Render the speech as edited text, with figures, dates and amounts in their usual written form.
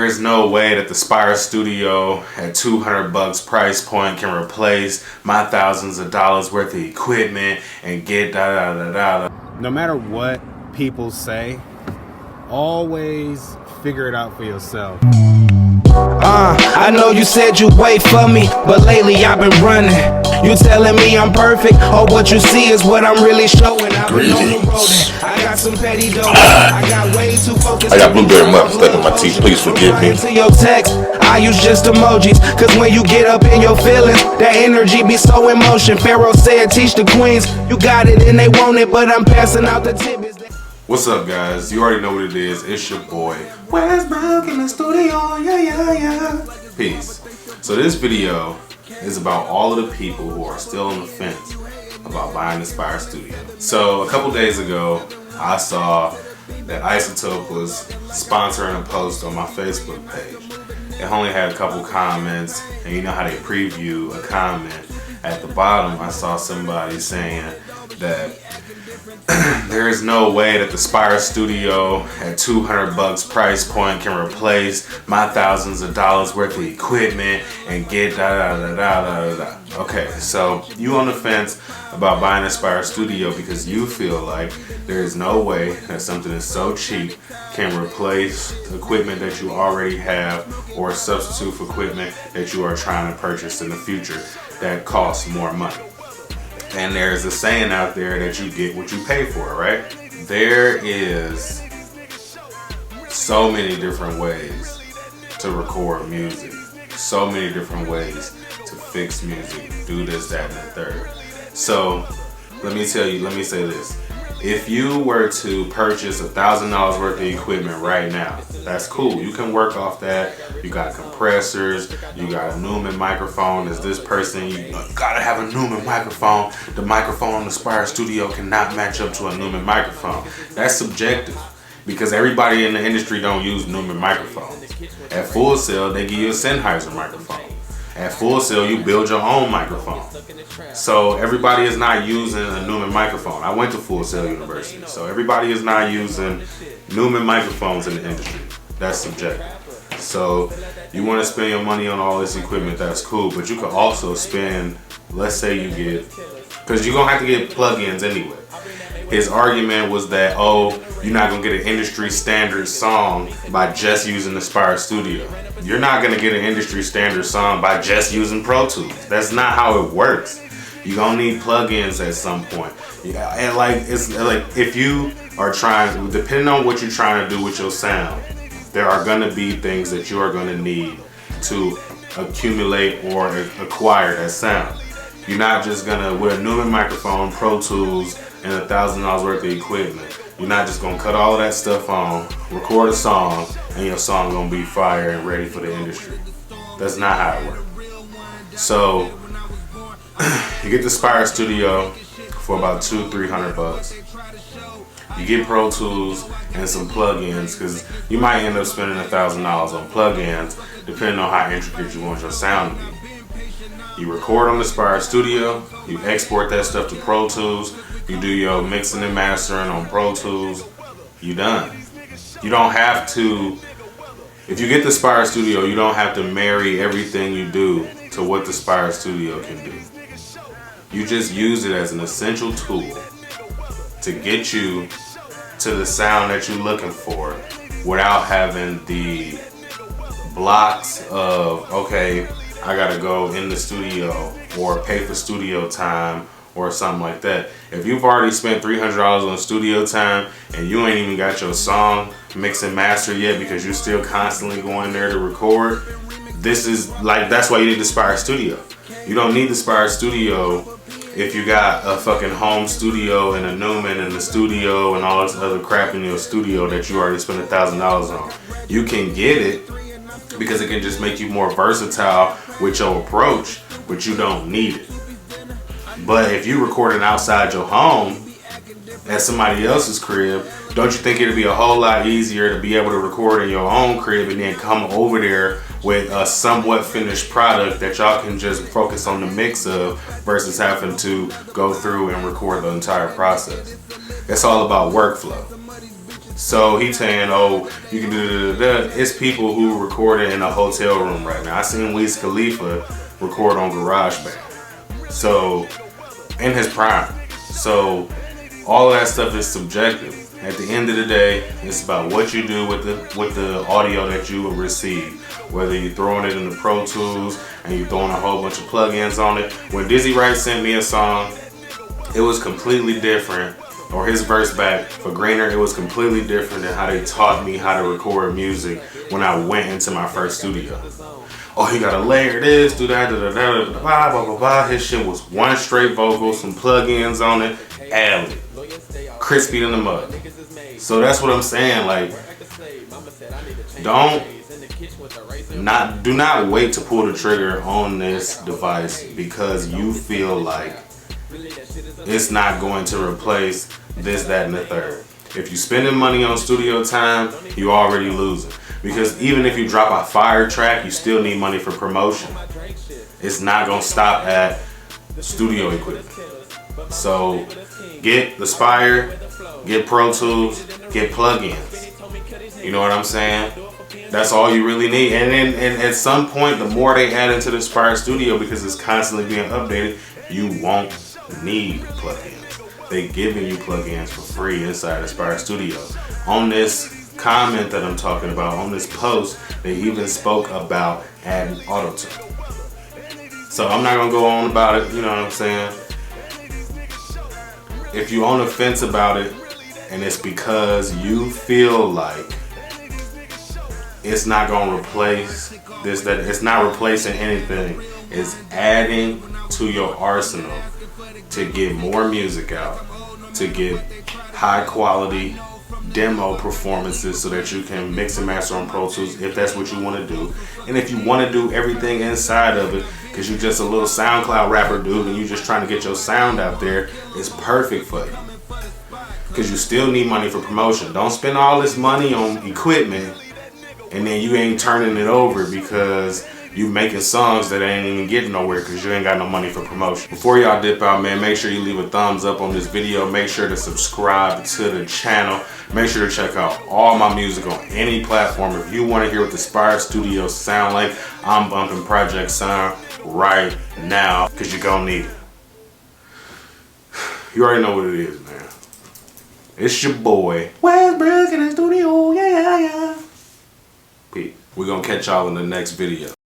There's no way that the Spire Studio at $200 price point can replace my thousands of dollars worth of equipment and get da da da da. No matter what people say, always figure it out for yourself. I know you said you wait for me, but lately I've been running. You telling me I'm perfect, or what you see is what I'm really showing. I've been on the road. I got some petty dough. I got way too focused. I got blueberry muffin stuck in my teeth. Please forgive me. To your text, I use just emojis, cause when you get up in your feelings, that energy be so in motion. Pharaoh said, teach the queens, you got it and they want it, but I'm passing out the tidbits. What's up, guys? You already know what it is. It's your boy Westbrook in the studio. Yeah. Peace. So this video is about all of the people who are still on the fence about buying the Spire Studio. So a couple days ago, I saw that iZotope was sponsoring a post on my Facebook page. It only had a couple comments, and you know how they preview a comment. At the bottom, I saw somebody saying that there is no way that the Spire Studio at $200 price point can replace my thousands of dollars worth of equipment and get da da da da da da. Okay, so you on the fence about buying a Spire Studio because you feel like there is no way that something that's so cheap can replace equipment that you already have or substitute for equipment that you are trying to purchase in the future that costs more money. And there's a saying out there that you get what you pay for, right? There is so many different ways to record music, so many different ways to fix music, do this, that, and the third. So let me say this. If you were to purchase $1,000 worth of equipment right now, that's cool. You can work off that. You got compressors, you got a Neumann microphone. As this person, you gotta have a Neumann microphone. The microphone on the Spire Studio cannot match up to a Neumann microphone. That's subjective because everybody in the industry don't use Neumann microphones. At Full Sail, they give you a Sennheiser microphone. At Full Sail, you build your own microphone. So everybody is not using a Neumann microphone. I went to Full Sail University, so everybody is not using Neumann microphones in the industry. That's subjective. So you want to spend your money on all this equipment, that's cool, but you could also spend, let's say you get, because you're going to have to get plugins anyway. His argument was that, you're not going to get an industry standard song by just using the Spire Studio. You're not going to get an industry standard song by just using Pro Tools. That's not how it works. You're going to need plugins at some point. Yeah, and it's like if you are trying, depending on what you're trying to do with your sound, there are going to be things that you are going to need to accumulate or acquire that sound. You're not just going to, with a Neumann microphone, Pro Tools, and $1,000 worth of equipment, you're not just going to cut all of that stuff on, record a song, and your song going to be fire and ready for the industry. That's not how it works. So, you get the Spire Studio for about $200-300. You get Pro Tools and some plugins, because you might end up spending $1,000 on plugins, depending on how intricate you want your sound to be. You record on the Spire Studio, you export that stuff to Pro Tools, you do your mixing and mastering on Pro Tools, you done. You don't have to, if you get the Spire Studio, you don't have to marry everything you do to what the Spire Studio can do. You just use it as an essential tool to get you to the sound that you're looking for without having the blocks of, okay, I gotta go in the studio or pay for studio time or something like that. If you've already spent $300 on studio time and you ain't even got your song mixed and mastered yet because you're still constantly going there to record, that's why you need the Spire Studio. You don't need the Spire Studio if you got a fucking home studio and a Neumann in the studio and all this other crap in your studio that you already spent $1,000 on. You can get it because it can just make you more versatile with your approach, but you don't need it. But if you're recording outside your home at somebody else's crib, don't you think it'd be a whole lot easier to be able to record in your own crib and then come over there with a somewhat finished product that y'all can just focus on the mix of versus having to go through and record the entire process? It's all about workflow. So he's saying, oh, you can do da. It's people who recorded in a hotel room right now. I seen Wiz Khalifa record on GarageBand. So, in his prime. So, all of that stuff is subjective. At the end of the day, it's about what you do with the audio that you will receive. Whether you're throwing it in the Pro Tools and you're throwing a whole bunch of plugins on it. When Dizzy Wright sent me a song, it was completely different. Or his verse back for Greener, it was completely different than how they taught me how to record music when I went into my first studio. Oh, you gotta layer this, do that, blah, blah, blah, blah. His shit was one straight vocal, some plugins on it, ad-lib. Crispy in the mud. So that's what I'm saying, like, do not wait to pull the trigger on this device because you feel like it's not going to replace this, that, and the third. If you're spending money on studio time, you're already losing. Because even if you drop a fire track, you still need money for promotion. It's not going to stop at studio equipment. So get the Spire, get Pro Tools, get plugins. You know what I'm saying? That's all you really need. And then and at some point, the more they add into the Spire Studio, because it's constantly being updated, you won't need plugins. They giving you plugins for free inside the Spire Studio. On this comment that I'm talking about, on this post, they even spoke about adding AutoTune. So I'm not gonna go on about it, you know what I'm saying? If you're on the fence about it, and it's because you feel like it's not gonna replace this, that it's not replacing anything, it's adding to your arsenal to get more music out, to get high quality demo performances so that you can mix and master on Pro Tools if that's what you want to do. And if you want to do everything inside of it because you're just a little SoundCloud rapper dude and you're just trying to get your sound out there, it's perfect for you. Because you still need money for promotion. Don't spend all this money on equipment and then you ain't turning it over because you making songs that ain't even getting nowhere because you ain't got no money for promotion. Before y'all dip out, man, make sure you leave a thumbs up on this video. Make sure to subscribe to the channel. Make sure to check out all my music on any platform. If you want to hear what the Spire Studio sound like, I'm bumping Project Sound right now because you're gonna need it. You already know what it is, man. It's your boy Westbrook in the studio, yeah. Peace. We're gonna catch y'all in the next video.